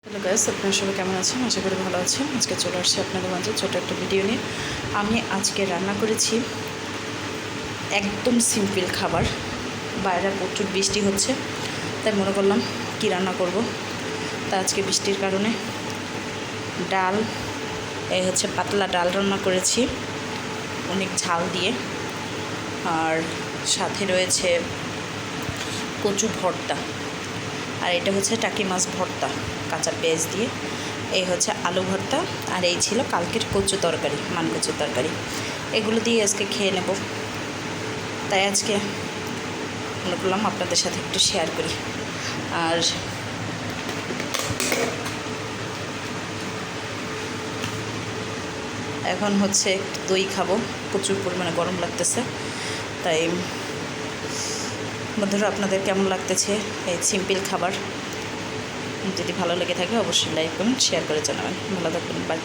Hello guys, আপনারা সবাই কেমন আছেন? আশা করি ভালো আছেন। আজকে চলে আসছি আপনাদের মাঝে ছোটো একটা ভিডিও নিয়ে। আমি আজকে রান্না করেছি একদম সিম্পল খাবার। বাইরে প্রচুর বৃষ্টি হচ্ছে, তাই মনে করলাম কি রান্না করব। তা আজকে বৃষ্টির কারণে ডাল, এই হচ্ছে পাতলা ডাল রান্না করেছি অনেক ঝাল দিয়ে, আর সাথে রয়েছে কচু ভর্তা, আর এটা হচ্ছে টাকি মাছ ভর্তা কাঁচা পেঁয়াজ দিয়ে। এই হচ্ছে আলু ভর্তা, আর এই ছিল কালকের কচু তরকারি, মান কচুর তরকারি। এগুলো দিয়ে আজকে খেয়ে নেব, তাই আজকে মনে করলাম আপনাদের সাথে একটু শেয়ার করি। আর এখন হচ্ছে একটু দই খাবো, প্রচুর পরিমাণে গরম লাগতেছে। তাই বন্ধুরা, আপনাদের কেমন লাগতেছে এই সিম্পল খাবার? যদি ভালো লেগে থাকে অবশ্যই লাইক কমেন্ট শেয়ার করে জানাবেন। ভালো থাকবেন, বাই।